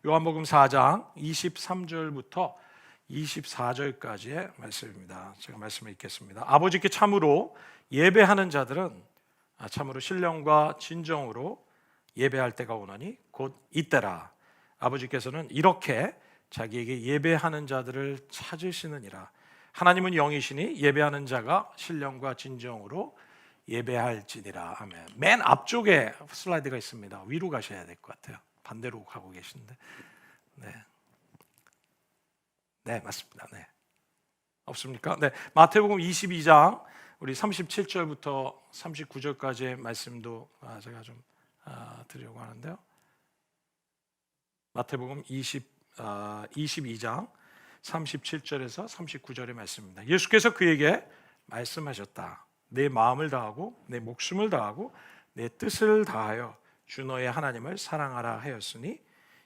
요한복음 4장 23절부터 24절까지의 말씀입니다. 제가 말씀을 읽겠습니다. 아버지께 참으로 예배하는 자들은 참으로 신령과 진정으로 예배할 때가 오나니 곧 이때라. 아버지께서는 이렇게 자기에게 예배하는 자들을 찾으시느니라. 하나님은 영이시니 예배하는 자가 신령과 진정으로 예배할지니라. 아멘. 맨 앞쪽에 슬라이드가 있습니다. 위로 가셔야 될 것 같아요. 반대로 가고 계신데. 네, 맞습니다. 네. 없습니까? 네. 마태복음 22장 우리 37절부터 39절까지의 말씀도 제가 좀 드리려고 하는데요. 마태복음 22장 37절에서 39절의 말씀입니다. 예수께서 그에게 말씀하셨다. 내 마음을 다하고 내 목숨을 다하고 내 뜻을 다하여 주 너의 하나님을 사랑하라 하였으니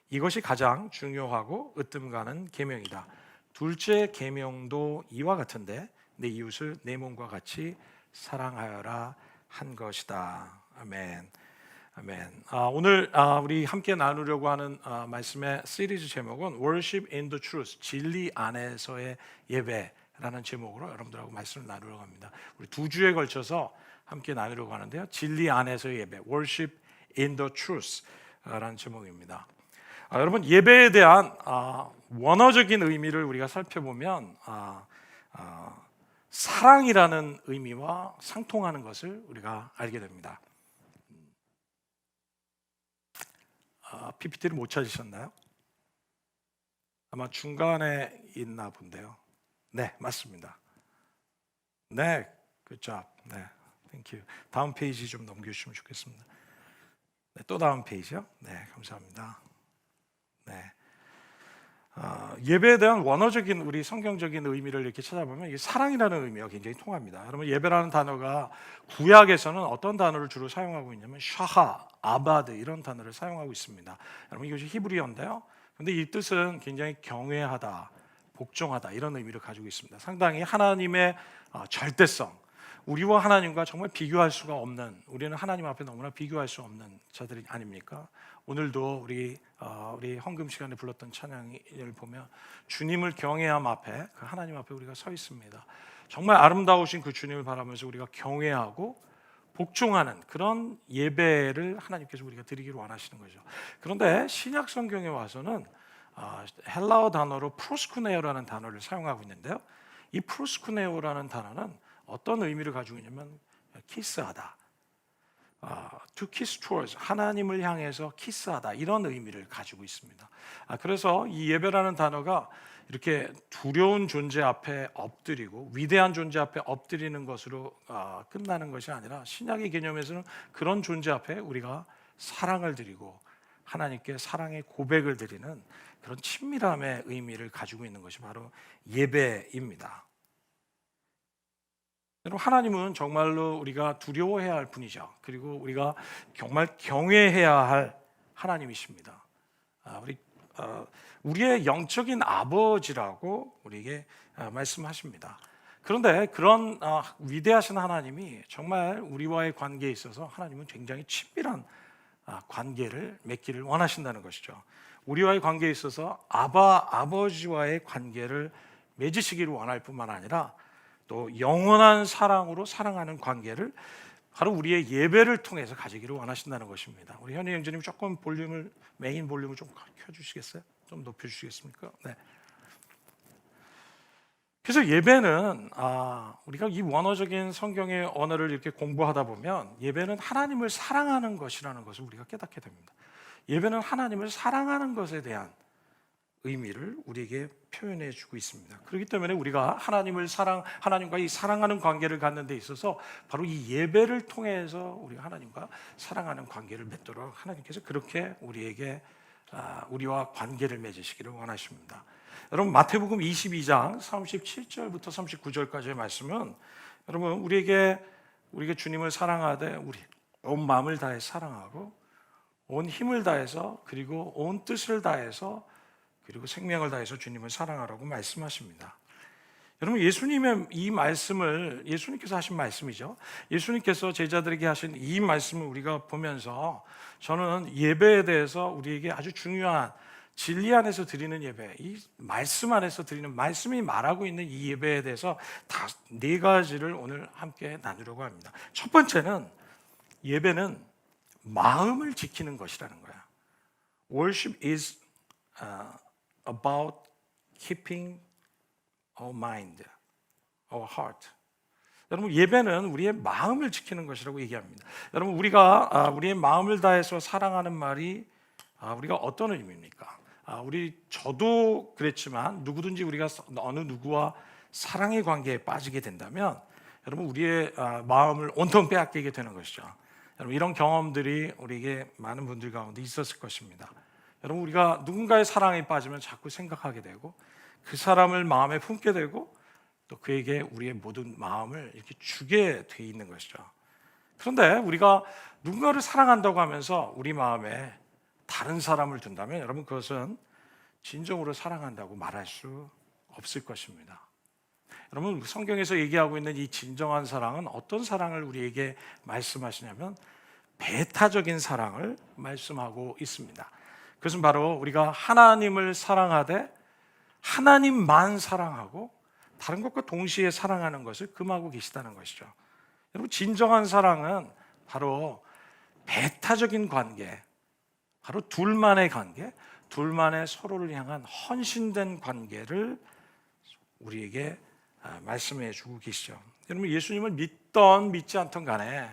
이것이 가장 중요하고 으뜸 가는 계명이다. 둘째 계명도 이와 같은데 내 이웃을 내 몸과 같이 사랑하여라 한 것이다. 아멘. 아멘. 오늘 우리 함께 나누려고 하는 말씀의 시리즈 제목은 Worship in the Truth, 진리 안에서의 예배라는 제목으로 여러분들하고 말씀을 나누려고 합니다. 우리 두 주에 걸쳐서 함께 나누려고 하는데요. 진리 안에서의 예배, Worship in the Truth라는 제목입니다. 여러분, 예배에 대한 원어적인 의미를 우리가 살펴보면 사랑이라는 의미와 상통하는 것을 우리가 알게 됩니다. PPT를 못 찾으셨나요? 아마 중간에 있나 본데요. 네, 맞습니다. 네, 굿잡. 네, 땡큐. 다음 페이지 좀 넘겨주시면 좋겠습니다. 네, 또 다음 페이지요. 네, 감사합니다. 네. 예배에 대한 원어적인 우리 성경적인 의미를 이렇게 찾아보면 이게 사랑이라는 의미가 굉장히 통합니다. 여러분, 예배라는 단어가 구약에서는 어떤 단어를 주로 사용하고 있냐면 샤하, 아바드 이런 단어를 사용하고 있습니다. 여러분, 이것이 히브리어인데요. 근데 이 뜻은 굉장히 경외하다, 복종하다 이런 의미를 가지고 있습니다. 상당히 하나님의 절대성, 우리와 하나님과 정말 비교할 수가 없는, 우리는 하나님 앞에 너무나 비교할 수 없는 자들이 아닙니까? 오늘도 우리 헌금 시간에 불렀던 찬양을 보면 주님을 경외함 앞에, 그 하나님 앞에 우리가 서 있습니다. 정말 아름다우신 그 주님을 바라면서 우리가 경외하고 복종하는 그런 예배를 하나님께서 우리가 드리기를 원하시는 거죠. 그런데 신약 성경에 와서는 헬라어 단어로 프로스쿠네오라는 단어를 사용하고 있는데요. 이 프로스쿠네오라는 단어는 어떤 의미를 가지고 있냐면 키스하다, to kiss towards, 하나님을 향해서 키스하다 이런 의미를 가지고 있습니다. 그래서 이 예배라는 단어가 이렇게 두려운 존재 앞에 엎드리고 위대한 존재 앞에 엎드리는 것으로 끝나는 것이 아니라 신약의 개념에서는 그런 존재 앞에 우리가 사랑을 드리고 하나님께 사랑의 고백을 드리는 그런 친밀함의 의미를 가지고 있는 것이 바로 예배입니다. 여러분, 하나님은 정말로 우리가 두려워해야 할 분이죠. 그리고 우리가 정말 경외해야 할 하나님이십니다. 우리의 영적인 아버지라고 우리에게 말씀하십니다. 그런데 그런 위대하신 하나님이 정말 우리와의 관계에 있어서 하나님은 굉장히 친밀한 관계를 맺기를 원하신다는 것이죠. 우리와의 관계에 있어서 아버지와의 관계를 맺으시기를 원할 뿐만 아니라 또 영원한 사랑으로 사랑하는 관계를 바로 우리의 예배를 통해서 가지기를 원하신다는 것입니다. 우리 현희 형제님 조금 메인 볼륨을 좀 켜주시겠어요? 좀 높여주시겠습니까? 네. 그래서 예배는 우리가 이 원어적인 성경의 언어를 이렇게 공부하다 보면 예배는 하나님을 사랑하는 것이라는 것을 우리가 깨닫게 됩니다. 예배는 하나님을 사랑하는 것에 대한 의미를 우리에게 표현해 주고 있습니다. 그렇기 때문에 우리가 하나님과 이 사랑하는 관계를 갖는 데 있어서 바로 이 예배를 통해서 우리가 하나님과 사랑하는 관계를 맺도록 하나님께서 그렇게 우리와 관계를 맺으시기를 원하십니다. 여러분, 마태복음 22장 37절부터 39절까지의 말씀은 여러분 우리가 주님을 사랑하되 우리 온 마음을 다해 사랑하고 온 힘을 다해서 그리고 온 뜻을 다해서 그리고 생명을 다해서 주님을 사랑하라고 말씀하십니다. 여러분, 예수님의 이 말씀을 예수님께서 하신 말씀이죠. 예수님께서 제자들에게 하신 이 말씀을 우리가 보면서 저는 예배에 대해서 우리에게 아주 중요한 진리 안에서 드리는 예배, 이 말씀 안에서 드리는, 말씀이 말하고 있는 이 예배에 대해서 다 네 가지를 오늘 함께 나누려고 합니다. 첫 번째는 예배는 마음을 지키는 것이라는 거야. Worship is about keeping our mind, our heart. 여러분, 예배는 우리의 마음을 지키는 것이라고 얘기합니다. 여러분, 우리가 우리의 마음을 다해서 사랑하는 말이 우리가 어떤 의미입니까? 저도 그랬지만 누구든지 우리가 어느 누구와 사랑의 관계에 빠지게 된다면 여러분, 우리의 마음을 온통 빼앗기게 되는 것이죠. 여러분, 이런 경험들이 우리에게 많은 분들 가운데 있었을 것입니다. 여러분, 우리가 누군가의 사랑에 빠지면 자꾸 생각하게 되고 그 사람을 마음에 품게 되고 또 그에게 우리의 모든 마음을 이렇게 주게 돼 있는 것이죠. 그런데 우리가 누군가를 사랑한다고 하면서 우리 마음에 다른 사람을 둔다면 여러분, 그것은 진정으로 사랑한다고 말할 수 없을 것입니다. 여러분, 성경에서 얘기하고 있는 이 진정한 사랑은 어떤 사랑을 우리에게 말씀하시냐면 배타적인 사랑을 말씀하고 있습니다. 그것은 바로 우리가 하나님을 사랑하되 하나님만 사랑하고 다른 것과 동시에 사랑하는 것을 금하고 계시다는 것이죠. 여러분, 진정한 사랑은 바로 배타적인 관계, 바로 둘만의 관계, 둘만의 서로를 향한 헌신된 관계를 우리에게 말씀해 주고 계시죠. 여러분, 예수님을 믿던 믿지 않던 간에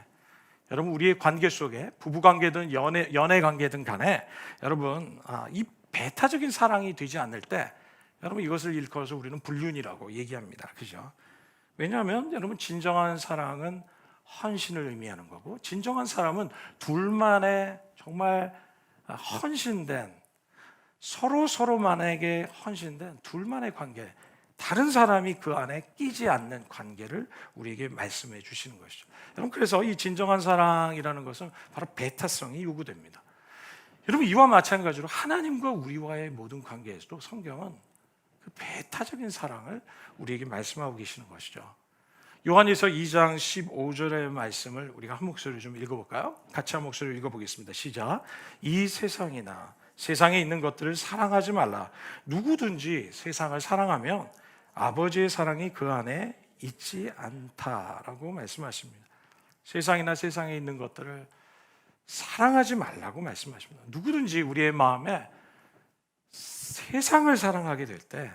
여러분, 우리의 관계 속에 부부 관계든 연애 관계든 간에 여러분, 이 배타적인 사랑이 되지 않을 때 여러분, 이것을 일컬어서 우리는 불륜이라고 얘기합니다. 그죠? 왜냐하면 여러분, 진정한 사랑은 헌신을 의미하는 거고, 진정한 사람은 둘만의 정말 헌신된, 서로만에게 헌신된 둘만의 관계, 다른 사람이 그 안에 끼지 않는 관계를 우리에게 말씀해 주시는 것이죠. 여러분, 그래서 이 진정한 사랑이라는 것은 바로 배타성이 요구됩니다. 여러분, 이와 마찬가지로 하나님과 우리와의 모든 관계에서도 성경은 그 배타적인 사랑을 우리에게 말씀하고 계시는 것이죠. 요한일서 2장 15절의 말씀을 우리가 한 목소리로 좀 읽어볼까요? 같이 한 목소리로 읽어보겠습니다. 시작. 이 세상이나 세상에 있는 것들을 사랑하지 말라. 누구든지 세상을 사랑하면 아버지의 사랑이 그 안에 있지 않다라고 말씀하십니다. 세상이나 세상에 있는 것들을 사랑하지 말라고 말씀하십니다. 누구든지 우리의 마음에 세상을 사랑하게 될 때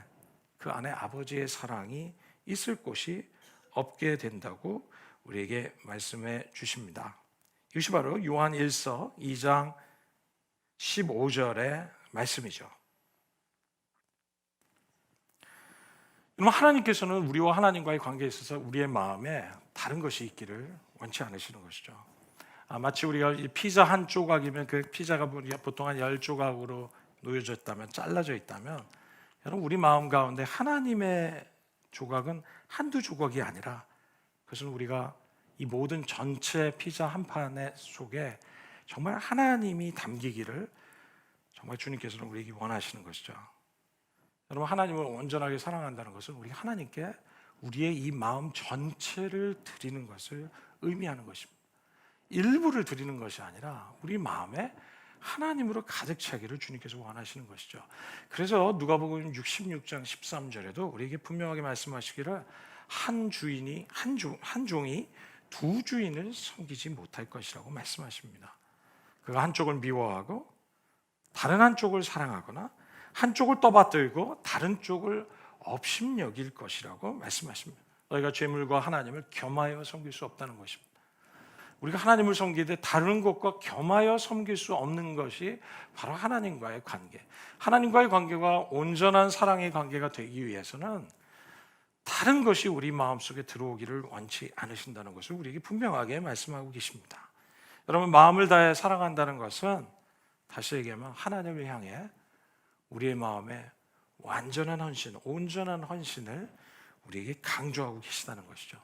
그 안에 아버지의 사랑이 있을 곳이 없게 된다고 우리에게 말씀해 주십니다. 이것이 바로 요한 1서 2장 15절의 말씀이죠. 하나님께서는 우리와 하나님과의 관계에 있어서 우리의 마음에 다른 것이 있기를 원치 않으시는 것이죠. 마치 우리가 피자 한 조각이면 그 피자가 보통 한 10조각으로 놓여져 있다면, 잘라져 있다면 여러분, 우리 마음 가운데 하나님의 조각은 한두 조각이 아니라 그것은 우리가 이 모든 전체 피자 한 판의 속에 정말 하나님이 담기기를 정말 주님께서는 우리에게 원하시는 것이죠. 여러분, 하나님을 온전하게 사랑한다는 것은 우리 하나님께 우리의 이 마음 전체를 드리는 것을 의미하는 것입니다. 일부를 드리는 것이 아니라 우리 마음에 하나님으로 가득 차기를 주님께서 원하시는 것이죠. 그래서 누가복음 66장 13절에도 우리에게 분명하게 말씀하시기를 한 종이 두 주인을 섬기지 못할 것이라고 말씀하십니다. 그가 한쪽을 미워하고 다른 한쪽을 사랑하거나 한쪽을 떠받들고 다른 쪽을 업심여길 것이라고 말씀하십니다. 너희가 재물과 하나님을 겸하여 섬길 수 없다는 것입니다. 우리가 하나님을 섬기되 다른 것과 겸하여 섬길 수 없는 것이 바로 하나님과의 관계. 하나님과의 관계가 온전한 사랑의 관계가 되기 위해서는 다른 것이 우리 마음속에 들어오기를 원치 않으신다는 것을 우리에게 분명하게 말씀하고 계십니다. 여러분, 마음을 다해 사랑한다는 것은 다시 얘기하면 하나님을 향해 우리의 마음에 완전한 헌신, 온전한 헌신을 우리에게 강조하고 계시다는 것이죠.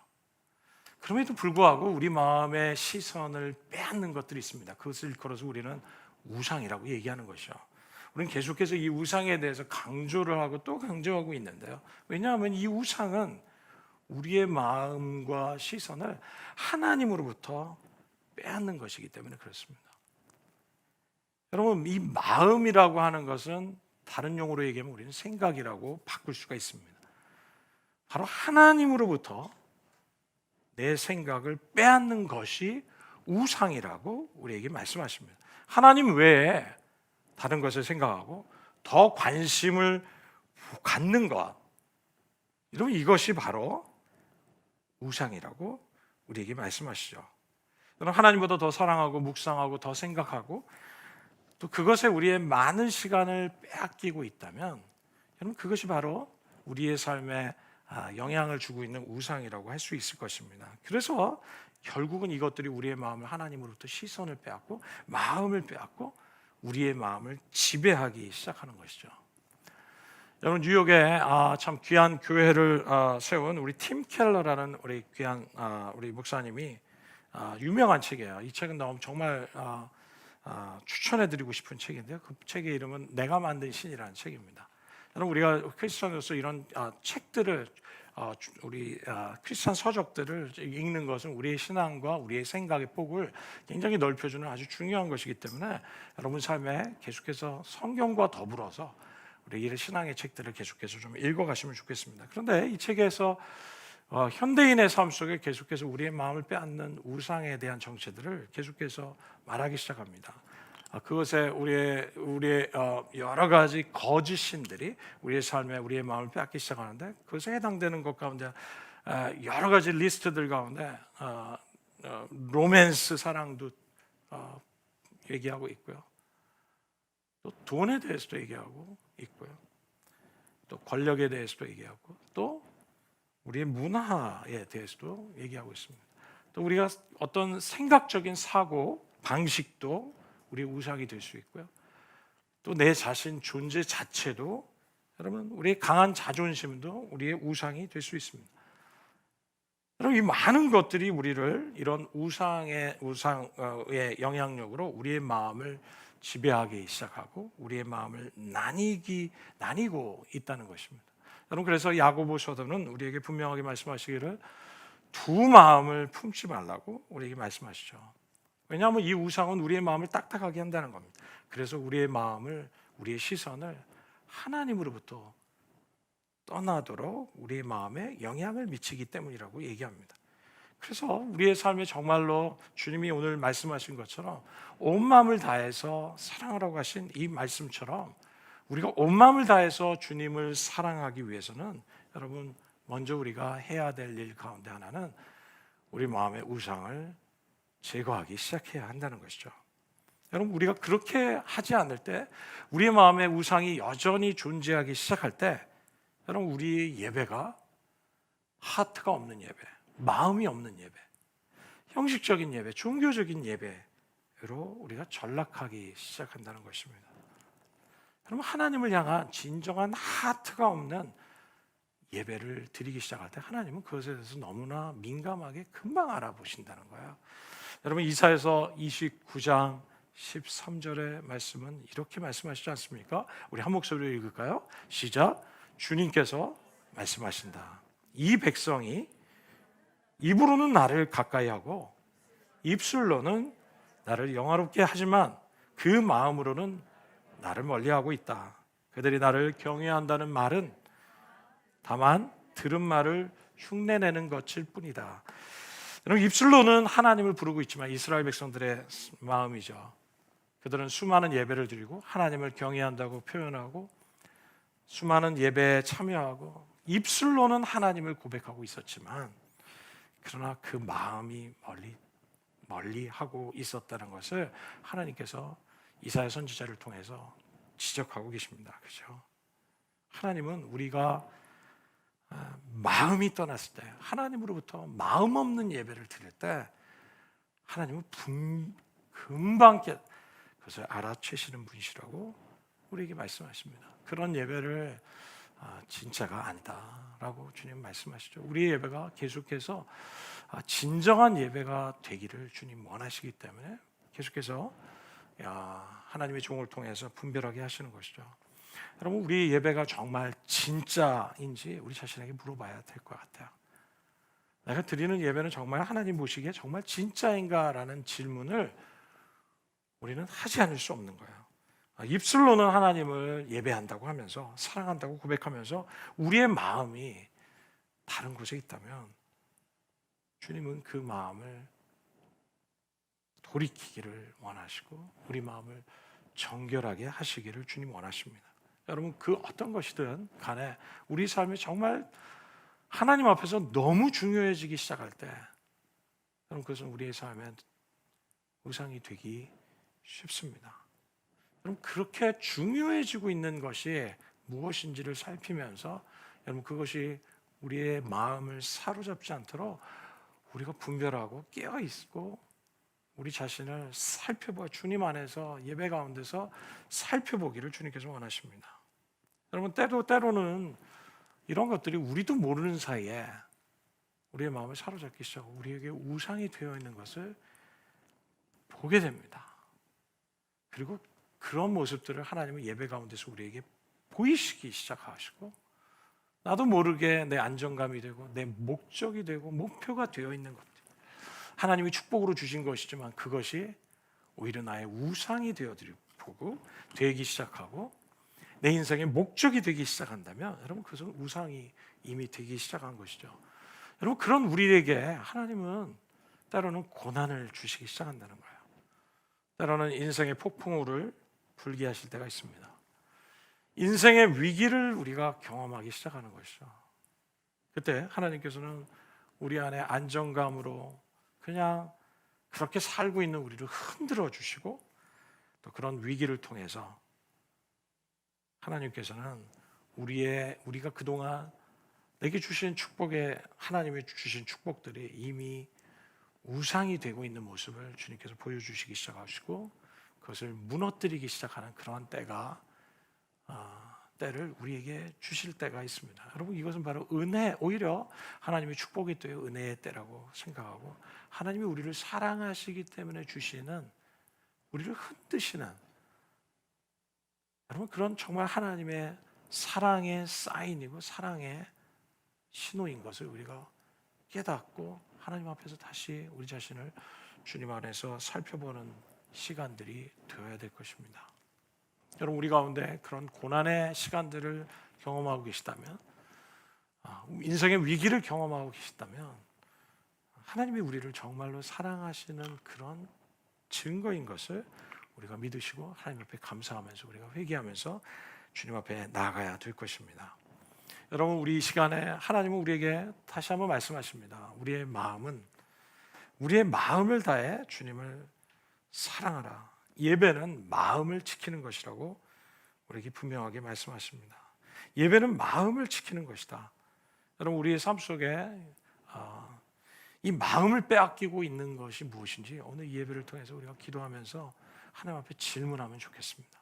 그럼에도 불구하고 우리 마음의 시선을 빼앗는 것들이 있습니다. 그것을 일컬어서 우리는 우상이라고 얘기하는 것이죠. 우리는 계속해서 이 우상에 대해서 강조를 하고 또 강조하고 있는데요. 왜냐하면 이 우상은 우리의 마음과 시선을 하나님으로부터 빼앗는 것이기 때문에 그렇습니다. 여러분, 이 마음이라고 하는 것은 다른 용어로 얘기하면 우리는 생각이라고 바꿀 수가 있습니다. 바로 하나님으로부터 내 생각을 빼앗는 것이 우상이라고 우리에게 말씀하십니다. 하나님 외에 다른 것을 생각하고 더 관심을 갖는 것, 여러분 이것이 바로 우상이라고 우리에게 말씀하시죠. 하나님보다 더 사랑하고 묵상하고 더 생각하고 또 그것에 우리의 많은 시간을 빼앗기고 있다면 여러분 그것이 바로 우리의 삶에 영향을 주고 있는 우상이라고 할 수 있을 것입니다. 그래서 결국은 이것들이 우리의 마음을 하나님으로부터 시선을 빼앗고 마음을 빼앗고 우리의 마음을 지배하기 시작하는 것이죠. 여러분 뉴욕에 참 귀한 교회를 세운 우리 팀 켈러라는 우리 귀한 우리 목사님이 유명한 책이에요. 이 책은 너무 정말 추천해드리고 싶은 책인데요. 그 책의 이름은 내가 만든 신이라는 책입니다. 여러분 우리가 크리스천으로서 이런 책들을 우리 크리스천 서적들을 읽는 것은 우리의 신앙과 우리의 생각의 폭을 굉장히 넓혀주는 아주 중요한 것이기 때문에 여러분 삶에 계속해서 성경과 더불어서 우리 신앙의 책들을 계속해서 좀 읽어가시면 좋겠습니다. 그런데 이 책에서 현대인의 삶 속에 계속해서 우리의 마음을 빼앗는 우상에 대한 정체들을 계속해서 말하기 시작합니다. 그것에 우리의 여러 가지 거짓 신들이 우리의 삶에 우리의 마음을 빼앗기 시작하는데 그것에 해당되는 것 가운데 여러 가지 리스트들 가운데 로맨스 사랑도 얘기하고 있고요. 또 돈에 대해서도 얘기하고 있고요. 또 권력에 대해서도 얘기하고 또 우리의 문화에 대해서도 얘기하고 있습니다. 또 우리가 어떤 생각적인 사고 방식도 우리의 우상이 될 수 있고요. 또 내 자신 존재 자체도 여러분 우리의 강한 자존심도 우리의 우상이 될 수 있습니다. 여러분 이 많은 것들이 우리를 이런 우상의 영향력으로 우리의 마음을 지배하기 시작하고 우리의 마음을 나뉘고 있다는 것입니다. 여러분 그래서 야고보 서도는 우리에게 분명하게 말씀하시기를 두 마음을 품지 말라고 우리에게 말씀하시죠. 왜냐하면 이 우상은 우리의 마음을 딱딱하게 한다는 겁니다. 그래서 우리의 마음을 우리의 시선을 하나님으로부터 떠나도록 우리의 마음에 영향을 미치기 때문이라고 얘기합니다. 그래서 우리의 삶에 정말로 주님이 오늘 말씀하신 것처럼 온 마음을 다해서 사랑하라고 하신 이 말씀처럼 우리가 온 마음을 다해서 주님을 사랑하기 위해서는 여러분 먼저 우리가 해야 될 일 가운데 하나는 우리 마음의 우상을 제거하기 시작해야 한다는 것이죠. 여러분 우리가 그렇게 하지 않을 때 우리의 마음에 우상이 여전히 존재하기 시작할 때 여러분 우리의 예배가 하트가 없는 예배, 마음이 없는 예배, 형식적인 예배, 종교적인 예배로 우리가 전락하기 시작한다는 것입니다. 여러분 하나님을 향한 진정한 하트가 없는 예배를 드리기 시작할 때 하나님은 그것에 대해서 너무나 민감하게 금방 알아보신다는 거예요. 여러분 이사야서 29장 13절의 말씀은 이렇게 말씀하시지 않습니까? 우리 한 목소리로 읽을까요? 시작. 주님께서 말씀하신다. 이 백성이 입으로는 나를 가까이 하고 입술로는 나를 영화롭게 하지만 그 마음으로는 나를 멀리하고 있다. 그들이 나를 경외한다는 말은 다만 들은 말을 흉내내는 것일 뿐이다. 여러분 입술로는 하나님을 부르고 있지만 이스라엘 백성들의 마음이죠. 그들은 수많은 예배를 드리고 하나님을 경외한다고 표현하고 수많은 예배에 참여하고 입술로는 하나님을 고백하고 있었지만 그러나 그 마음이 멀리 하고 있었다는 것을 하나님께서 이사야 선지자를 통해서 지적하고 계십니다. 그렇죠? 하나님은 우리가 마음이 떠났을 때 하나님으로부터 마음 없는 예배를 드릴 때 하나님은 금방 그것을 알아채시는 분이시라고 우리에게 말씀하십니다. 그런 예배를 진짜가 아니다라고 주님 말씀하시죠. 우리의 예배가 계속해서 진정한 예배가 되기를 주님 원하시기 때문에 계속해서 하나님의 종을 통해서 분별하게 하시는 것이죠. 여러분 우리 예배가 정말 진짜인지 우리 자신에게 물어봐야 될 것 같아요. 내가 드리는 예배는 정말 하나님 보시기에 정말 진짜인가라는 질문을 우리는 하지 않을 수 없는 거예요. 입술로는 하나님을 예배한다고 하면서 사랑한다고 고백하면서 우리의 마음이 다른 곳에 있다면 주님은 그 마음을 돌이키기를 원하시고 우리 마음을 정결하게 하시기를 주님 원하십니다. 여러분, 그 어떤 것이든 간에 우리 삶이 정말 하나님 앞에서 너무 중요해지기 시작할 때 여러분, 그것은 우리의 삶에 우상이 되기 쉽습니다. 여러분, 그렇게 중요해지고 있는 것이 무엇인지를 살피면서 여러분, 그것이 우리의 마음을 사로잡지 않도록 우리가 분별하고 깨어있고 우리 자신을 살펴봐 주님 안에서 예배 가운데서 살펴보기를 주님께서 원하십니다. 여러분, 때로는 이런 것들이 우리도 모르는 사이에 우리의 마음을 사로잡기 시작하고 우리에게 우상이 되어 있는 것을 보게 됩니다. 그리고 그런 모습들을 하나님은 예배 가운데서 우리에게 보이시기 시작하시고 나도 모르게 내 안정감이 되고 내 목적이 되고 목표가 되어 있는 것들, 하나님이 축복으로 주신 것이지만 그것이 오히려 나의 우상이 되어드리고 되기 시작하고 내 인생의 목적이 되기 시작한다면 여러분, 그것은 우상이 이미 되기 시작한 것이죠. 여러분, 그런 우리에게 하나님은 때로는 고난을 주시기 시작한다는 거예요. 때로는 인생의 폭풍우를 불게 하실 때가 있습니다. 인생의 위기를 우리가 경험하기 시작하는 것이죠. 그때 하나님께서는 우리 안에 안정감으로 그냥 그렇게 살고 있는 우리를 흔들어 주시고 또 그런 위기를 통해서 하나님께서는 우리가 그동안 내게 주신 축복에 하나님이 주신 축복들이 이미 우상이 되고 있는 모습을 주님께서 보여주시기 시작하시고 그것을 무너뜨리기 시작하는 그러한 때를 우리에게 주실 때가 있습니다. 여러분, 이것은 바로 은혜, 오히려 하나님의 축복이 또 은혜의 때라고 생각하고 하나님이 우리를 사랑하시기 때문에 주시는, 우리를 흔드시는 여러분, 그런 정말 하나님의 사랑의 사인이고 사랑의 신호인 것을 우리가 깨닫고 하나님 앞에서 다시 우리 자신을 주님 안에서 살펴보는 시간들이 되어야 될 것입니다. 여러분, 우리 가운데 그런 고난의 시간들을 경험하고 계시다면, 인생의 위기를 경험하고 계시다면 하나님이 우리를 정말로 사랑하시는 그런 증거인 것을 우리가 믿으시고 하나님 앞에 감사하면서 우리가 회개하면서 주님 앞에 나아가야 될 것입니다. 여러분, 우리 이 시간에 하나님은 우리에게 다시 한번 말씀하십니다. 우리의 마음을 다해 주님을 사랑하라. 예배는 마음을 지키는 것이라고 우리에게 분명하게 말씀하십니다. 예배는 마음을 지키는 것이다. 여러분, 우리의 삶 속에 이 마음을 빼앗기고 있는 것이 무엇인지 오늘 이 예배를 통해서 우리가 기도하면서 하나님 앞에 질문하면 좋겠습니다.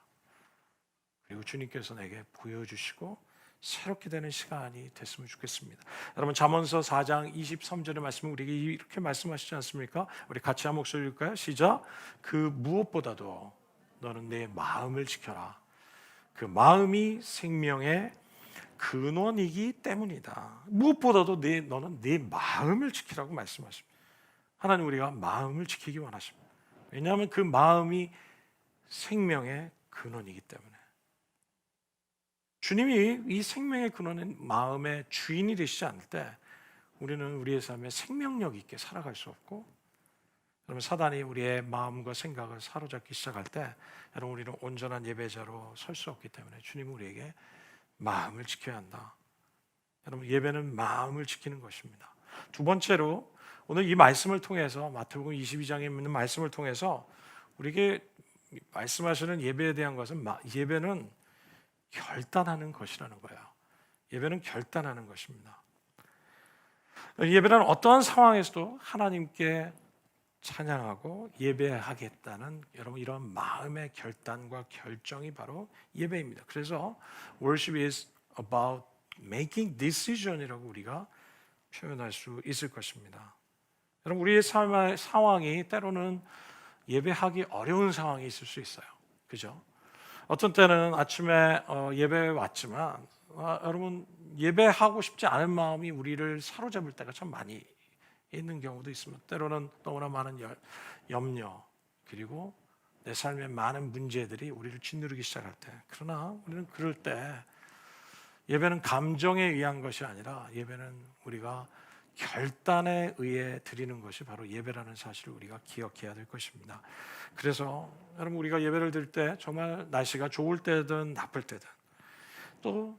그리고 주님께서 내게 보여주시고 새롭게 되는 시간이 됐으면 좋겠습니다. 여러분, 잠언서 4장 23절의 말씀은 우리에게 이렇게 말씀하시지 않습니까? 우리 같이 한 목소리 읽을까요? 시작. 그 무엇보다도 너는 내 마음을 지켜라. 그 마음이 생명의 근원이기 때문이다. 무엇보다도 너는 내 마음을 지키라고 말씀하십니다. 하나님, 우리가 마음을 지키기 원하십니다. 왜냐하면 그 마음이 생명의 근원이기 때문에. 주님이 이 생명의 근원인 마음의 주인이 되시지 않을 때 우리는 우리의 삶에 생명력 있게 살아갈 수 없고, 여러분, 사단이 우리의 마음과 생각을 사로잡기 시작할 때 여러분, 우리는 온전한 예배자로 설 수 없기 때문에 주님은 우리에게 마음을 지켜야 한다. 여러분, 예배는 마음을 지키는 것입니다. 두 번째로 오늘 이 말씀을 통해서 마태복음 22장에 있는 말씀을 통해서 우리에게 말씀하시는 예배에 대한 것은 예배는 결단하는 것이라는 거예요. 예배는 결단하는 것입니다. 예배는 어떠한 상황에서도 하나님께 찬양하고 예배하겠다는 여러분 이런 마음의 결단과 결정이 바로 예배입니다. 그래서 worship is about making decision이라고 우리가 표현할 수 있을 것입니다. 여러분, 우리의 삶의 상황이 때로는 예배하기 어려운 상황이 있을 수 있어요. 그죠? 어떤 때는 아침에 예배에 왔지만 여러분, 예배하고 싶지 않은 마음이 우리를 사로잡을 때가 참 많이 있는 경우도 있습니다. 때로는 너무나 많은 염려 그리고 내 삶의 많은 문제들이 우리를 짓누르기 시작할 때, 그러나 우리는 그럴 때 예배는 감정에 의한 것이 아니라 예배는 우리가 결단에 의해 드리는 것이 바로 예배라는 사실을 우리가 기억해야 될 것입니다. 그래서 여러분, 우리가 예배를 드릴 때 정말 날씨가 좋을 때든 나쁠 때든, 또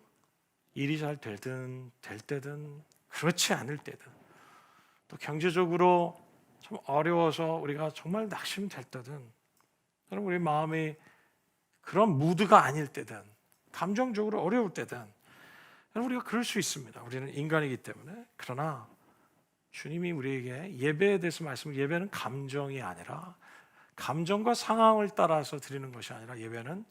일이 잘 되든 될 때든 그렇지 않을 때든, 또 경제적으로 좀 어려워서 우리가 정말 낙심될 때든, 여러분 우리 마음이 그런 무드가 아닐 때든, 감정적으로 어려울 때든, 여러분 우리가 그럴 수 있습니다. 우리는 인간이기 때문에. 그러나 주님이 우리에게 예배에 대해서 예배는 감정이 아니라, 감정과 상황을 따라서 드리는 것이 아니라, 예배는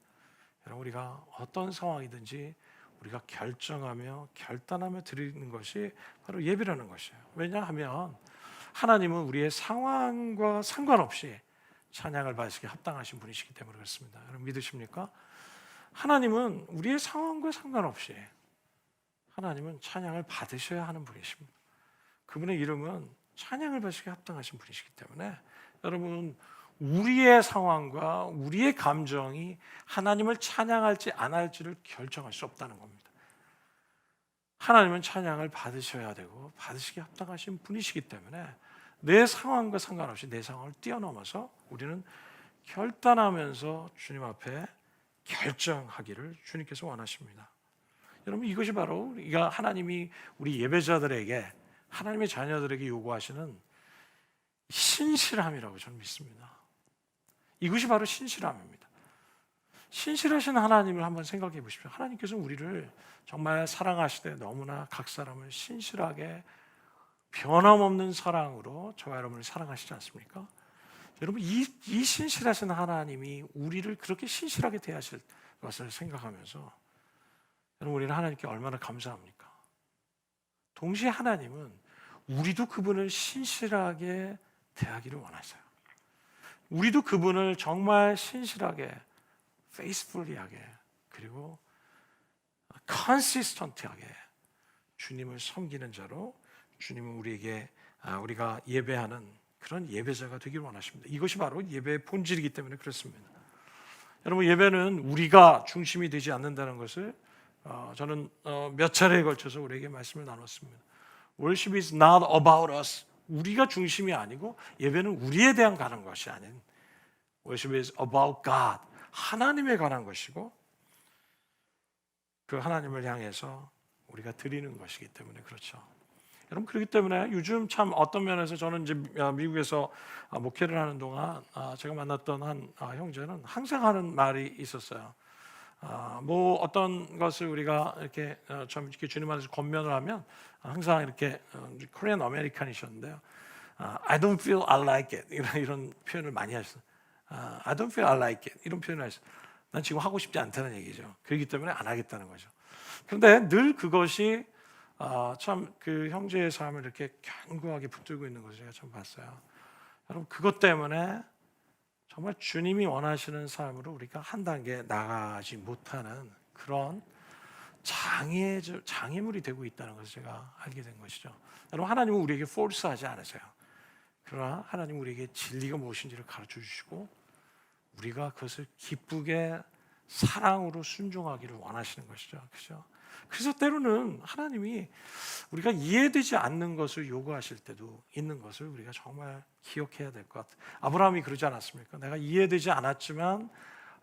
여러분 우리가 어떤 상황이든지 우리가 결정하며 결단하며 드리는 것이 바로 예배라는 것이에요. 왜냐하면 하나님은 우리의 상황과 상관없이 찬양을 받으시기에 합당하신 분이시기 때문에 그렇습니다. 여러분 믿으십니까? 하나님은 우리의 상황과 상관없이 하나님은 찬양을 받으셔야 하는 분이십니다. 그분의 이름은 찬양을 받으시기에 합당하신 분이시기 때문에 여러분, 우리의 상황과 우리의 감정이 하나님을 찬양할지 안 할지를 결정할 수 없다는 겁니다. 하나님은 찬양을 받으셔야 되고 받으시기에 합당하신 분이시기 때문에 내 상황과 상관없이 내 상황을 뛰어넘어서 우리는 결단하면서 주님 앞에 결정하기를 주님께서 원하십니다. 여러분, 이것이 바로 우리가 하나님이 우리 예배자들에게, 하나님의 자녀들에게 요구하시는 신실함이라고 저는 믿습니다. 이것이 바로 신실함입니다. 신실하신 하나님을 한번 생각해 보십시오. 하나님께서 우리를 정말 사랑하시되 너무나 각 사람을 신실하게 변함없는 사랑으로 저와 여러분을 사랑하시지 않습니까? 여러분, 이 신실하신 하나님이 우리를 그렇게 신실하게 대하실 것을 생각하면서 여러분, 우리는 하나님께 얼마나 감사합니까? 동시에 하나님은 우리도 그분을 신실하게 대하기를 원하세요. 우리도 그분을 정말 신실하게, faithfully하게, 그리고 consistent하게 주님을 섬기는 자로 주님은 우리에게 우리가 예배하는 그런 예배자가 되길 원하십니다. 이것이 바로 예배의 본질이기 때문에 그렇습니다. 여러분, 예배는 우리가 중심이 되지 않는다는 것을 저는 몇 차례에 걸쳐서 우리에게 말씀을 나눴습니다. Worship is not about us. 우리가 중심이 아니고 예배는 우리에 대한 가는 것이 아닌, Worship is about God. 하나님에 관한 것이고 그 하나님을 향해서 우리가 드리는 것이기 때문에 그렇죠. 여러분, 그렇기 때문에 요즘 참 어떤 면에서 저는 이제 미국에서 목회를 하는 동안 제가 만났던 한 형제는 항상 하는 말이 있었어요. 뭐 어떤 것을 우리가 이렇게 좀 이렇게 주님 안에서 권면을 하면 항상 이렇게 코리안 아메리칸이셨는데요. I don't feel I like it 이런 표현을 많이 하셨어요. I don't feel I like it 이런 표현을 하셨어요. 난 지금 하고 싶지 않다는 얘기죠. 그렇기 때문에 안 하겠다는 거죠. 그런데 늘 그것이 참 그 형제의 삶을 이렇게 견고하게 붙들고 있는 것을 제가 참 봤어요. 여러분, 그것 때문에 정말 주님이 원하시는 삶으로 우리가 한 단계 나가지 못하는 그런 장애물이 되고 있다는 것을 제가 알게 된 것이죠. 여러분, 하나님은 우리에게 force하지 않으세요. 그러나 하나님은 우리에게 진리가 무엇인지를 가르쳐 주시고 우리가 그것을 기쁘게 사랑으로 순종하기를 원하시는 것이죠. 그렇죠? 그래서 때로는 하나님이 우리가 이해되지 않는 것을 요구하실 때도 있는 것을 우리가 정말 기억해야 될 것 같아요. 아브라함이 그러지 않았습니까? 내가 이해되지 않았지만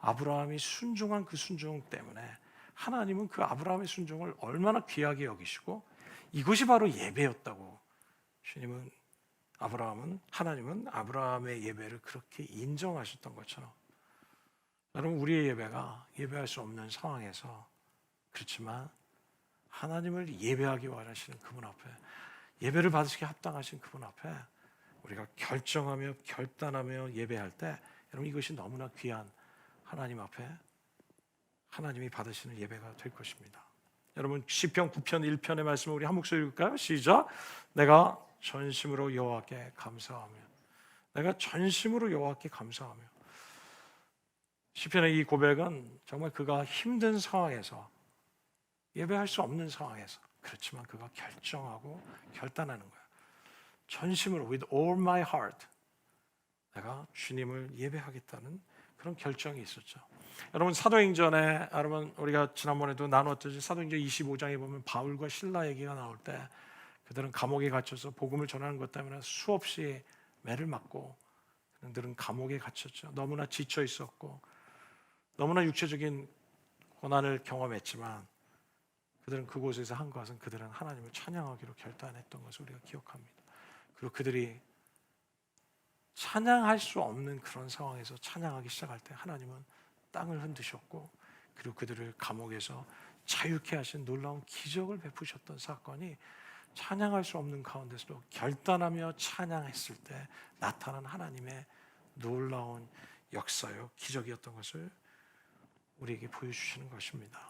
아브라함이 순종한 그 순종 때문에 하나님은 그 아브라함의 순종을 얼마나 귀하게 여기시고 이것이 바로 예배였다고 하나님은 아브라함의 예배를 그렇게 인정하셨던 것처럼 여러분, 우리의 예배가 예배할 수 없는 상황에서 그렇지만 하나님을 예배하기 원하시는 그분 앞에, 예배를 받으시기에 합당하신 그분 앞에 우리가 결정하며 결단하며 예배할 때 여러분, 이것이 너무나 귀한 하나님 앞에 하나님이 받으시는 예배가 될 것입니다. 여러분, 시편 9편 1편의 말씀을 우리 한 목소리 읽을까요? 시작. 내가 전심으로 여호와께 감사하며, 내가 전심으로 여호와께 감사하며. 시편의 이 고백은 정말 그가 힘든 상황에서, 예배할 수 없는 상황에서, 그렇지만 그가 결정하고 결단하는 거예요. 전심으로 with all my heart 내가 주님을 예배하겠다는 그런 결정이 있었죠. 여러분 사도행전에 여러분 우리가 지난번에도 나누었듯이 사도행전 25장에 보면 바울과 실라 얘기가 나올 때 그들은 감옥에 갇혀서 복음을 전하는 것 때문에 수없이 매를 맞고 그들은 감옥에 갇혔죠. 너무나 지쳐 있었고 너무나 육체적인 고난을 경험했지만 그들은 그곳에서 한 것은 그들은 하나님을 찬양하기로 결단했던 것을 우리가 기억합니다. 그리고 그들이 찬양할 수 없는 그런 상황에서 찬양하기 시작할 때 하나님은 땅을 흔드셨고 그리고 그들을 감옥에서 자유케 하신 놀라운 기적을 베푸셨던 사건이 찬양할 수 없는 가운데서도 결단하며 찬양했을 때 나타난 하나님의 놀라운 역사요 기적이었던 것을 우리에게 보여주시는 것입니다.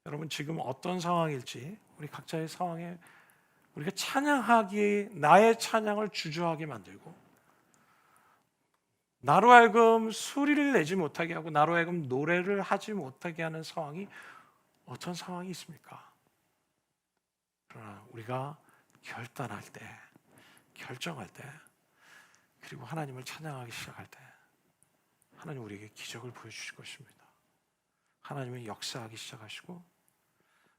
여러분 지금 어떤 상황일지 우리 각자의 상황에 우리가 찬양하기 나의 찬양을 주저하게 만들고 나로 하여금 소리를 내지 못하게 하고 나로 하여금 노래를 하지 못하게 하는 상황이 어떤 상황이 있습니까? 그러나 우리가 결단할 때, 결정할 때, 그리고 하나님을 찬양하기 시작할 때 하나님 우리에게 기적을 보여주실 것입니다. 하나님은 역사하기 시작하시고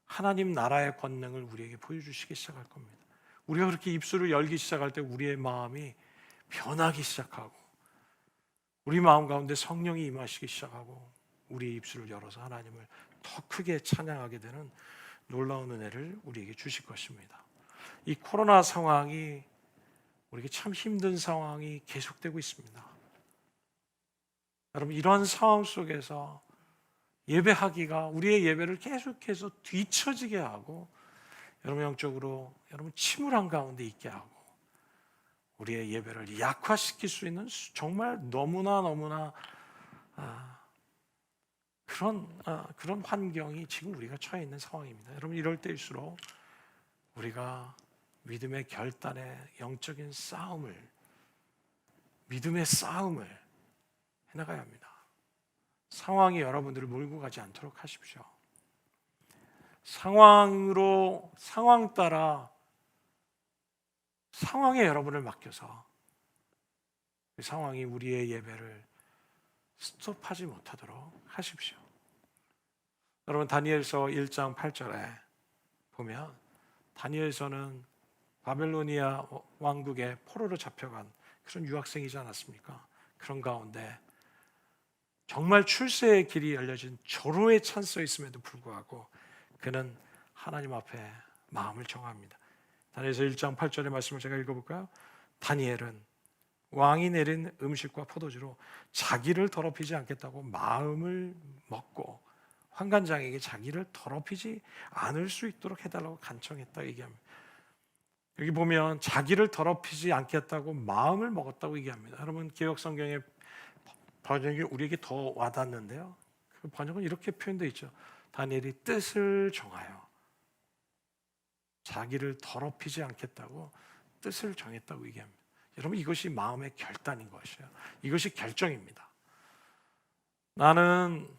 하나님 나라의 권능을 우리에게 보여주시기 시작할 겁니다. 우리가 그렇게 입술을 열기 시작할 때 우리의 마음이 변하기 시작하고 우리 마음 가운데 성령이 임하시기 시작하고 우리의 입술을 열어서 하나님을 더 크게 찬양하게 되는 놀라운 은혜를 우리에게 주실 것입니다. 이 코로나 상황이 우리에게 참 힘든 상황이 계속되고 있습니다. 여러분 이런 상황 속에서 예배하기가 우리의 예배를 계속해서 뒤처지게 하고 여러분 영적으로 여러분 침울한 가운데 있게 하고 우리의 예배를 약화시킬 수 있는 정말 너무나 그런 환경이 지금 우리가 처해 있는 상황입니다. 여러분 이럴 때일수록 우리가 믿음의 결단의 영적인 싸움을 믿음의 싸움을 해나가야 합니다. 상황이 여러분들을 몰고 가지 않도록 하십시오. 상황 따라 상황에 여러분을 맡겨서 그 상황이 우리의 예배를 스톱하지 못하도록 하십시오. 여러분 다니엘서 1장 8절에 보면 다니엘서는 바벨로니아 왕국의 포로로 잡혀간 그런 유학생이지 않았습니까? 그런 가운데 정말 출세의 길이 열려진 절호의 찬스에 있음에도 불구하고 그는 하나님 앞에 마음을 정합니다. 다니엘서 1장 8절의 말씀을 제가 읽어볼까요? 다니엘은 왕이 내린 음식과 포도주로 자기를 더럽히지 않겠다고 마음을 먹고 환관장에게 자기를 더럽히지 않을 수 있도록 해달라고 간청했다 얘기합니다. 여기 보면 자기를 더럽히지 않겠다고 마음을 먹었다고 얘기합니다. 여러분 개역성경의 번역이 우리에게 더 와닿는데요. 그 번역은 이렇게 표현되어 있죠. 다니엘이 뜻을 정하여 자기를 더럽히지 않겠다고 뜻을 정했다고 얘기합니다. 여러분 이것이 마음의 결단인 것이에요. 이것이 결정입니다. 나는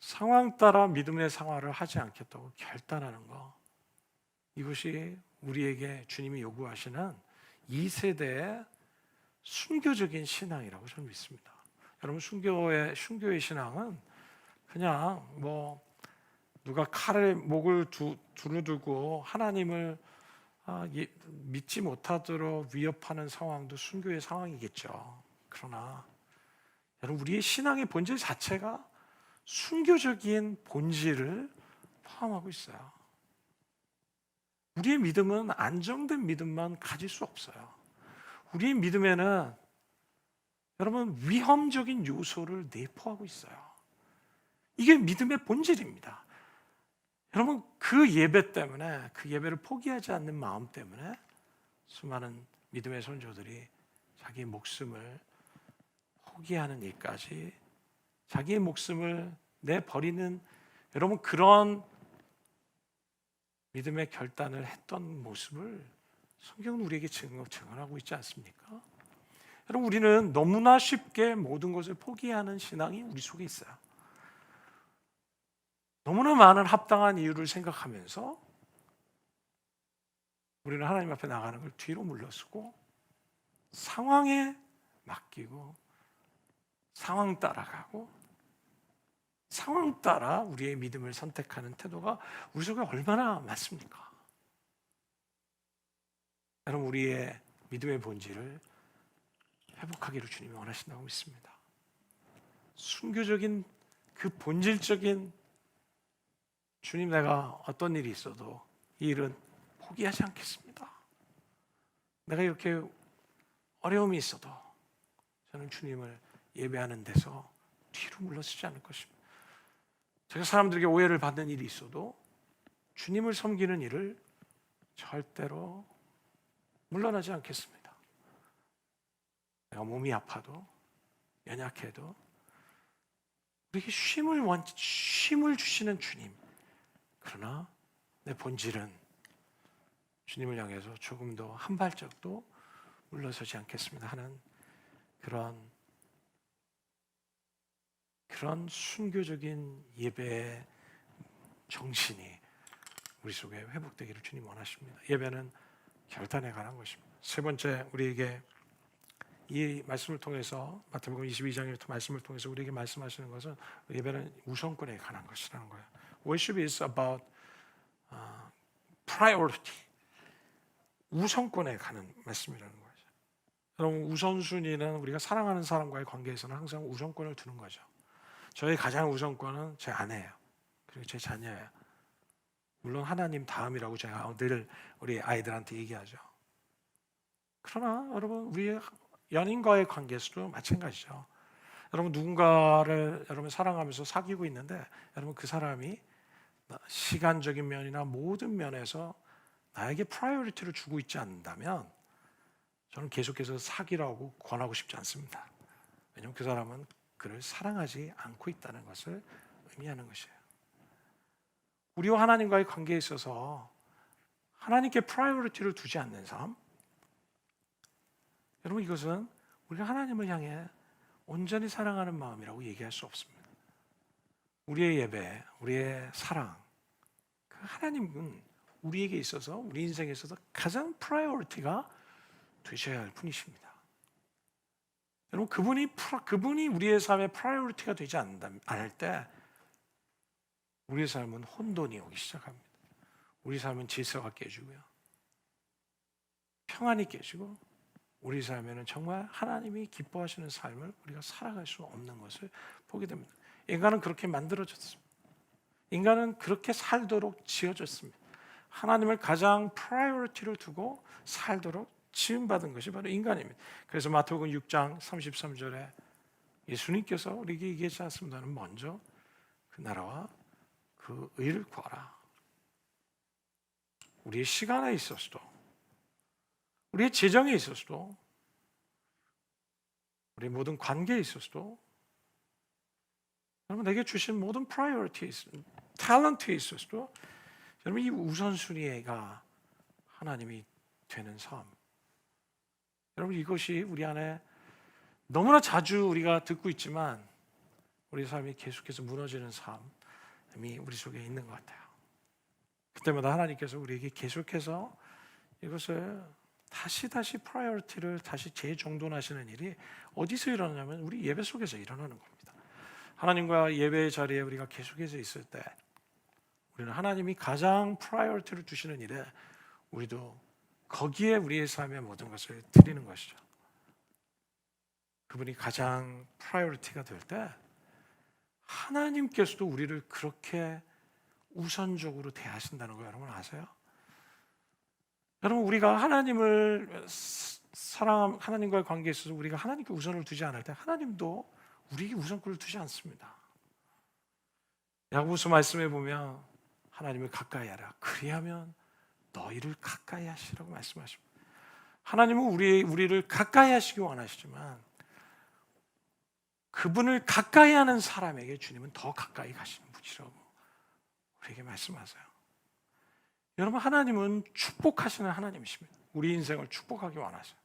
상황 따라 믿음의 생활을 하지 않겠다고 결단하는 거, 이것이 우리에게 주님이 요구하시는 2세대의 순교적인 신앙이라고 저는 믿습니다. 여러분 순교의 신앙은 그냥 누가 칼을 목을 두루두고 하나님을 믿지 못하도록 위협하는 상황도 순교의 상황이겠죠. 그러나 여러분 우리의 신앙의 본질 자체가 순교적인 본질을 포함하고 있어요. 우리의 믿음은 안정된 믿음만 가질 수 없어요. 우리의 믿음에는 여러분 위험적인 요소를 내포하고 있어요. 이게 믿음의 본질입니다. 여러분 그 예배 때문에 그 예배를 포기하지 않는 마음 때문에 수많은 믿음의 선조들이 자기의 목숨을 포기하는 일까지 자기의 목숨을 내버리는 여러분 그런 믿음의 결단을 했던 모습을 성경은 우리에게 증언하고 있지 않습니까? 여러분 우리는 너무나 쉽게 모든 것을 포기하는 신앙이 우리 속에 있어요. 너무나 많은 합당한 이유를 생각하면서 우리는 하나님 앞에 나가는 걸 뒤로 물러서고 상황에 맡기고 상황 따라가고 상황 따라 우리의 믿음을 선택하는 태도가 우리 속에 얼마나 많습니까? 여러분, 우리의 믿음의 본질을 회복하기를 주님이 원하신다고 믿습니다. 순교적인 그 본질적인 주님, 내가 어떤 일이 있어도 이 일은 포기하지 않겠습니다. 내가 이렇게 어려움이 있어도 저는 주님을 예배하는 데서 뒤로 물러서지 않을 것입니다. 제가 사람들에게 오해를 받는 일이 있어도 주님을 섬기는 일을 절대로 물러나지 않겠습니다. 내가 몸이 아파도 연약해도 우리에게 쉼을 주시는 주님, 그러나 내 본질은 주님을 향해서 조금 더 한 발짝도 물러서지 않겠습니다 하는 그런 순교적인 예배의 정신이 우리 속에 회복되기를 주님 원하십니다. 예배는 결단에 관한 것입니다. 세 번째, 우리에게 이 말씀을 통해서 마태복음 22장의 말씀을 통해서 우리에게 말씀하시는 것은 예배는 우선권에 관한 것이라는 거예요. Worship is about priority. 우선권에 관한 말씀이라는 거죠. 여러분, 우선순위는 우리가 사랑하는 사람과의 관계에서는 항상 우선권을 두는 거죠. 저의 가장 우선권은 제 아내예요. 그리고 제 자녀예요. 물론 하나님 다음이라고 제가 늘 우리 아이들한테 얘기하죠. 그러나 여러분, 우리 연인과의 관계에서도 마찬가지죠. 여러분, 누군가를 여러분 사랑하면서 사귀고 있는데 여러분, 그 사람이 시간적인 면이나 모든 면에서 나에게 프라이어리티를 주고 있지 않는다면 저는 계속해서 사귀라고 권하고 싶지 않습니다. 왜냐하면 그 사람은 그를 사랑하지 않고 있다는 것을 의미하는 것이에요. 우리와 하나님과의 관계에 있어서 하나님께 프라이어리티를 두지 않는 삶, 여러분, 이것은 우리가 하나님을 향해 온전히 사랑하는 마음이라고 얘기할 수 없습니다. 우리의 예배, 우리의 사랑, 그 하나님은 우리에게 있어서, 우리 인생에 있어서 가장 프라이어리티가 되셔야 할 분이십니다. 여러분, 그분이 우리의 삶의 프라이어리티가 되지 않을 때 우리의 삶은 혼돈이 오기 시작합니다. 우리 삶은 질서가 깨지고요, 평안이 깨지고, 우리 삶에는 정말 하나님이 기뻐하시는 삶을 우리가 살아갈 수 없는 것을 보게 됩니다. 인간은 그렇게 만들어졌습니다. 인간은 그렇게 살도록 지어졌습니다. 하나님을 가장 프라이어리티를 두고 살도록 지음받은 것이 바로 인간입니다. 그래서 마태복음 6장 33절에 예수님께서 우리에게 얘기하지 않습니다. 먼저 그 나라와 그 의를 구하라. 우리의 시간에 있어서도, 우리의 재정에 있어서도, 우리 모든 관계에 있어서도, 여러분, 내게 주신 모든 프라이어리티에 있어서도, 탤런트에 있어서도 여러분, 이 우선순위가 하나님이 되는 삶, 여러분, 이것이 우리 안에 너무나 자주 우리가 듣고 있지만 우리 삶이 계속해서 무너지는 삶이 우리 속에 있는 것 같아요. 그때마다 하나님께서 우리에게 계속해서 이것을 다시 프라이어리티를 다시 재정돈하시는 일이 어디서 일어나냐면 우리 예배 속에서 일어나는 겁니다. 하나님과 예배의 자리에 우리가 계속해서 있을 때 우리는 하나님이 가장 프라이어리티를 두시는 일에 우리도 거기에 우리의 삶의 모든 것을 드리는 것이죠. 그분이 가장 프라이어리티가 될 때 하나님께서도 우리를 그렇게 우선적으로 대하신다는 거 여러분 아세요? 여러분, 우리가 하나님을 하나님과의 관계에 있어서 우리가 하나님께 우선을 두지 않을 때 하나님도 우리에게 우선권을 두지 않습니다. 야고보서 말씀에 보면 하나님을 가까이 하라. 그리하면 너희를 가까이 하시라고 말씀하십니다. 하나님은 우리를 가까이 하시기 원하시지만 그분을 가까이 하는 사람에게 주님은 더 가까이 가시는 분이라고 우리에게 말씀하세요. 여러분, 하나님은 축복하시는 하나님이십니다. 우리 인생을 축복하기 원하세요.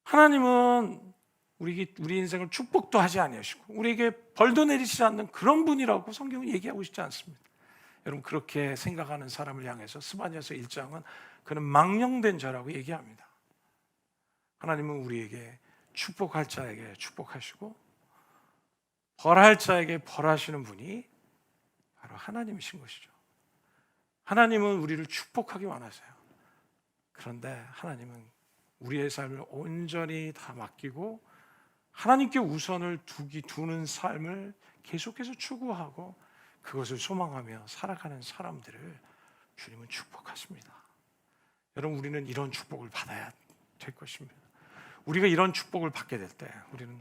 하나님은 우리 인생을 축복도 하지 아니하시고 우리에게 벌도 내리시지 않는 그런 분이라고 성경은 얘기하고 있지 않습니다. 여러분, 그렇게 생각하는 사람을 향해서 스바냐서 1장은 그는 망령된 자라고 얘기합니다. 하나님은 우리에게 축복할 자에게 축복하시고 벌할 자에게 벌하시는 분이 바로 하나님이신 것이죠. 하나님은 우리를 축복하기 원하세요. 그런데 하나님은 우리의 삶을 온전히 다 맡기고 하나님께 우선을 두는 삶을 계속해서 추구하고 그것을 소망하며 살아가는 사람들을 주님은 축복하십니다. 여러분, 우리는 이런 축복을 받아야 될 것입니다. 우리가 이런 축복을 받게 될 때 우리는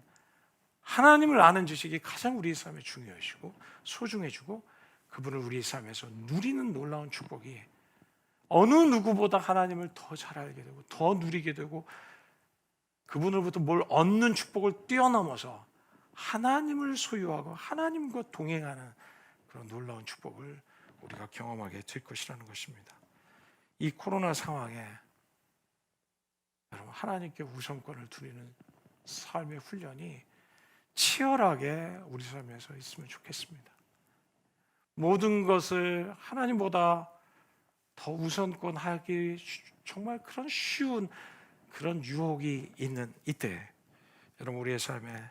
하나님을 아는 지식이 가장 우리의 삶에 중요하시고 소중해지고 그분을 우리의 삶에서 누리는 놀라운 축복이 어느 누구보다 하나님을 더 잘 알게 되고 더 누리게 되고 그분으로부터 뭘 얻는 축복을 뛰어넘어서 하나님을 소유하고 하나님과 동행하는 그런 놀라운 축복을 우리가 경험하게 될 것이라는 것입니다. 이 코로나 상황에 여러분, 하나님께 우선권을 두는 삶의 훈련이 치열하게 우리 삶에서 있으면 좋겠습니다. 모든 것을 하나님보다 더 우선권하기 정말 그런 쉬운 그런 유혹이 있는 이때 여러분, 우리의 삶에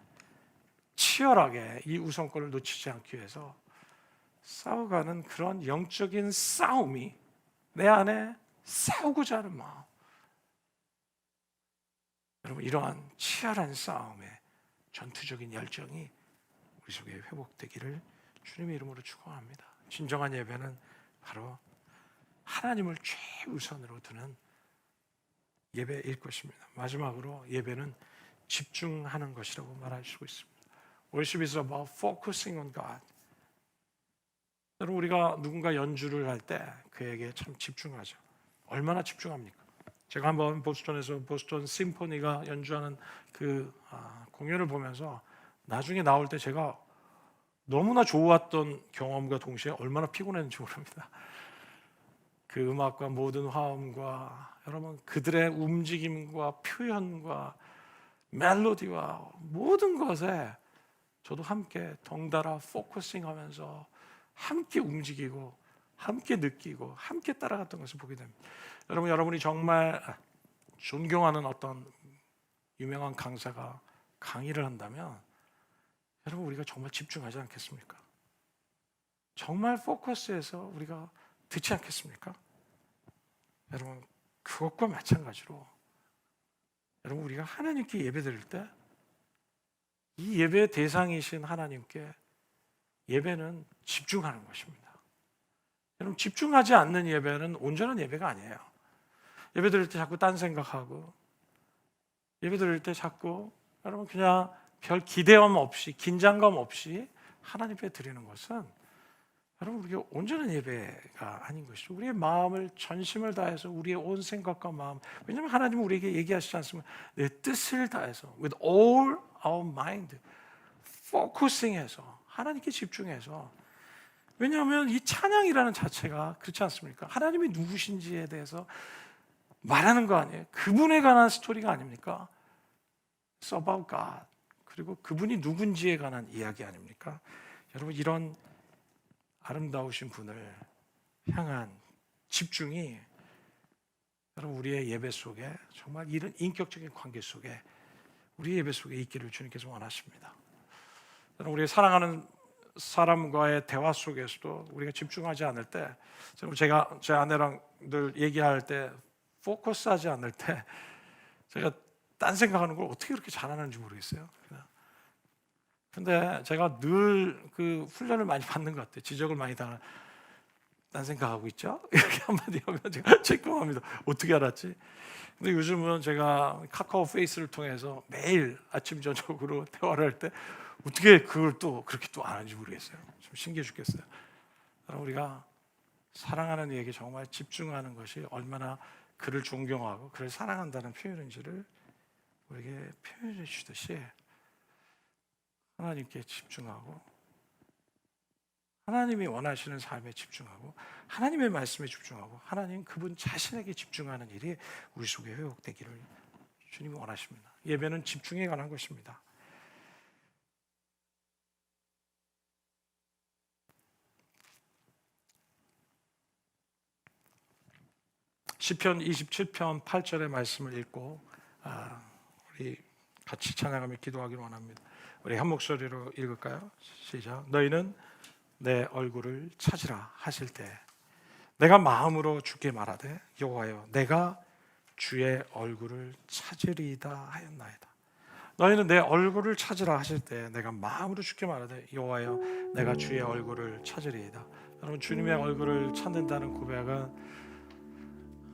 치열하게 이 우선권을 놓치지 않기 위해서 싸워가는 그런 영적인 싸움이 내 안에 싸우고자 하는 마음, 여러분, 이러한 치열한 싸움의 전투적인 열정이 우리 속에 회복되기를 주님의 이름으로 축원합니다. 진정한 예배는 바로 하나님을 최우선으로 두는 예배일 것입니다. 마지막으로 예배는 집중하는 것이라고 말할 수 있습니다. Worship is about focusing on God. 여러분, 우리가 누군가 연주를 할 때 그에게 참 집중하죠. 얼마나 집중합니까? 제가 한번 보스턴에서 보스턴 심포니가 연주하는 그 공연을 보면서 나중에 나올 때 제가 너무나 좋았던 경험과 동시에 얼마나 피곤했는지 모릅니다. 그 음악과 모든 화음과 여러분 그들의 움직임과 표현과 멜로디와 모든 것에 저도 함께 덩달아 포커싱하면서 함께 움직이고 함께 느끼고 함께 따라갔던 것을 보게 됩니다. 여러분, 여러분이 정말 존경하는 어떤 유명한 강사가 강의를 한다면 여러분, 우리가 정말 집중하지 않겠습니까? 정말 포커스해서 우리가 듣지 않겠습니까? 여러분, 그것과 마찬가지로 여러분, 우리가 하나님께 예배드릴 때 이 예배의 대상이신 하나님께 예배는 집중하는 것입니다. 여러분, 집중하지 않는 예배는 온전한 예배가 아니에요. 예배 드릴 때 자꾸 딴 생각하고 예배 드릴 때 자꾸 여러분 그냥 별 기대감 없이 긴장감 없이 하나님 앞에 드리는 것은 여러분 우리가 온전한 예배가 아닌 것이죠. 우리의 마음을 전심을 다해서 우리의 온 생각과 마음, 왜냐하면 하나님은 우리에게 얘기하시지 않습니까? 내 뜻을 다해서 with all our mind focusing해서 하나님께 집중해서, 왜냐하면 이 찬양이라는 자체가 그렇지 않습니까? 하나님이 누구신지에 대해서 말하는 거 아니에요? 그분에 관한 스토리가 아닙니까? It's about God. 그리고 그분이 누군지에 관한 이야기 아닙니까? 여러분, 이런 아름다우신 분을 향한 집중이 여러분 우리의 예배 속에 정말 이런 인격적인 관계 속에 우리 예배 속에 있기를 주님께서 원하십니다. 여러분, 우리 사랑하는 사람과의 대화 속에서도 우리가 집중하지 않을 때, 제가 제 아내랑 늘 얘기할 때 포커스하지 않을 때 제가 딴 생각하는 걸 어떻게 그렇게 잘하는지 모르겠어요. 근데 제가 늘 그 훈련을 많이 받는 것 같아요. 지적을 많이 당한. 딴 생각하고 있죠? 이렇게 한마디 하면 제가 체크합니다. 어떻게 알았지? 근데 요즘은 제가 카카오 페이스를 통해서 매일 아침 저녁으로 대화를 할 때 어떻게 그걸 또 그렇게 또 안 하는지 모르겠어요. 좀 신기해 죽겠어요. 우리가 사랑하는 이에게 정말 집중하는 것이 얼마나 그를 존경하고 그를 사랑한다는 표현인지를 우리에게 표현해 주듯이 하나님께 집중하고 하나님이 원하시는 삶에 집중하고 하나님의 말씀에 집중하고 하나님 그분 자신에게 집중하는 일이 우리 속에 회복되기를 주님이 원하십니다. 예배는 집중에 관한 것입니다. 시편 27편 8절의 말씀을 읽고 우리 같이 찬양하며 기도하기를 원합니다. 우리 한 목소리로 읽을까요? 시작. 너희는 내 얼굴을 찾으라 하실 때 내가 마음으로 주께 말하되 여호와여 내가 주의 얼굴을 찾으리이다 하였나이다. 너희는 내 얼굴을 찾으라 하실 때 내가 마음으로 주께 말하되 여호와여 내가 주의 얼굴을 찾으리이다. 여러분, 주님의 얼굴을 찾는다는 고백은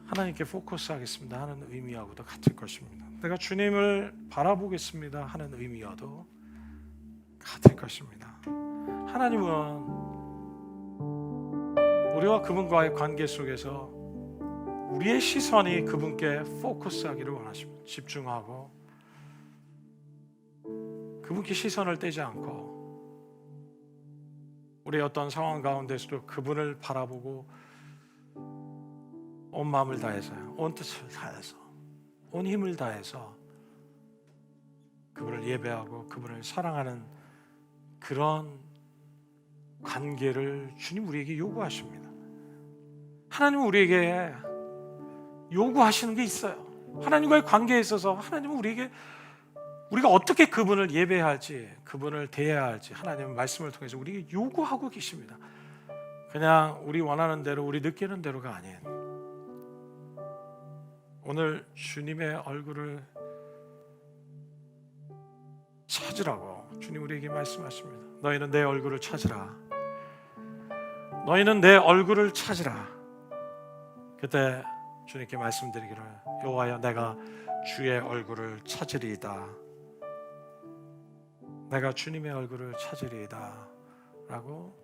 하나님께 포커스하겠습니다 하는 의미하고도 같을 것입니다. 내가 주님을 바라보겠습니다 하는 의미와도 같을 것입니다. 하나님은 우리와 그분과의 관계 속에서 우리의 시선이 그분께 포커스하기를 원하십니다. 집중하고 그분께 시선을 떼지 않고 우리의 어떤 상황 가운데서도 그분을 바라보고 온 마음을 다해서요, 온 뜻을 다해서, 온 힘을 다해서 그분을 예배하고 그분을 사랑하는 그런 관계를 주님 우리에게 요구하십니다. 하나님은 우리에게 요구하시는 게 있어요. 하나님과의 관계에 있어서 하나님은 우리가 어떻게 그분을 예배해야 할지, 그분을 대해야 할지 하나님은 말씀을 통해서 우리에게 요구하고 계십니다. 그냥 우리 원하는 대로, 우리 느끼는 대로가 아닌, 오늘 주님의 얼굴을 찾으라고 주님 우리에게 말씀하십니다. 너희는 내 얼굴을 찾으라. 너희는 내 얼굴을 찾으라. 그때 주님께 말씀드리기를 여호와여 내가 주의 얼굴을 찾으리이다. 내가 주님의 얼굴을 찾으리이다 라고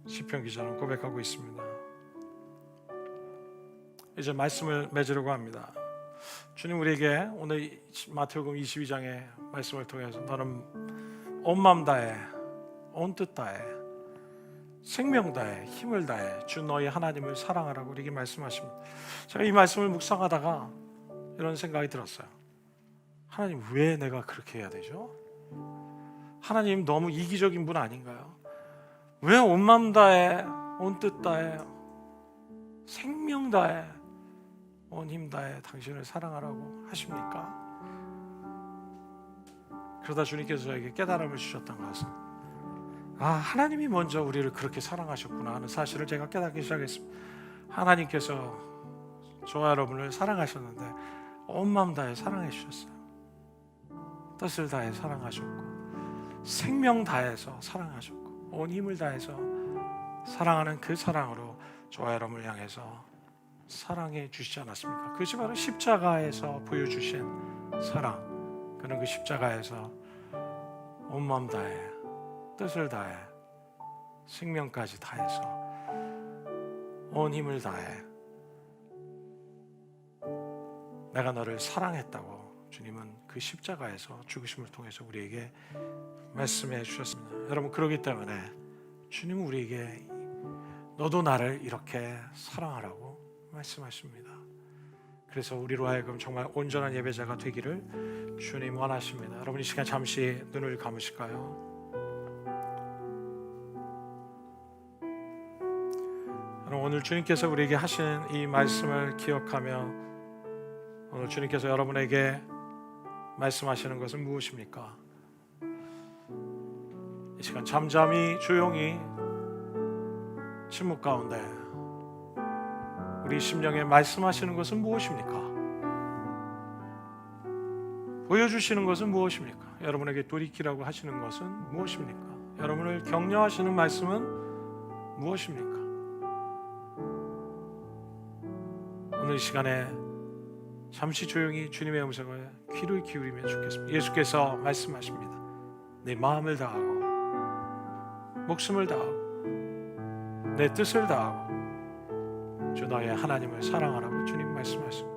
시편 기자는 고백하고 있습니다. 이제 말씀을 맺으려고 합니다. 주님 우리에게 오늘 마태복음 22장의 말씀을 통해서 너는 온 마음 다해, 온 뜻 다해, 생명 다해, 힘을 다해 주 너희 하나님을 사랑하라고 우리에게 말씀하십니다. 제가 이 말씀을 묵상하다가 이런 생각이 들었어요. 하나님 왜 내가 그렇게 해야 되죠? 하나님 너무 이기적인 분 아닌가요? 왜 온 마음 다해, 온 뜻 다해, 생명 다해, 온 힘 다해 당신을 사랑하라고 하십니까? 그러다 주님께서 저에게 깨달음을 주셨던 것은 하나님이 먼저 우리를 그렇게 사랑하셨구나 하는 사실을 제가 깨닫기 시작했습니다. 하나님께서 저와 여러분을 사랑하셨는데 온 마음 다해 사랑해 주셨어요. 뜻을 다해 사랑하셨고 생명 다해서 사랑하셨고 온 힘을 다해서 사랑하는 그 사랑으로 저와 여러분을 향해서 사랑해 주시지 않았습니까? 그것이 바로 십자가에서 보여주신 사랑. 그는 그 십자가에서 온 마음 다해, 뜻을 다해, 생명까지 다해서 온 힘을 다해 내가 너를 사랑했다고 주님은 그 십자가에서 죽으심을 통해서 우리에게 말씀해 주셨습니다. 여러분, 그렇기 때문에 주님은 우리에게 너도 나를 이렇게 사랑하라고 말씀하십니다. 그래서 우리로 하여금 정말 온전한 예배자가 되기를 주님 원하십니다. 여러분, 이 시간 잠시 눈을 감으실까요? 여러분, 오늘 주님께서 우리에게 하신 이 말씀을 기억하며 오늘 주님께서 여러분에게 말씀하시는 것은 무엇입니까? 이 시간 잠잠히 조용히 침묵 가운데 우리 심령에 말씀하시는 것은 무엇입니까? 보여주시는 것은 무엇입니까? 여러분에게 돌이키라고 하시는 것은 무엇입니까? 여러분을 격려하시는 말씀은 무엇입니까? 오늘 이 시간에 잠시 조용히 주님의 음성을 귀를 기울이면 좋겠습니다. 예수께서 말씀하십니다. 내 마음을 다하고 목숨을 다하고 내 뜻을 다하고 주 너의 하나님을 사랑하라고 주님 말씀하십니다.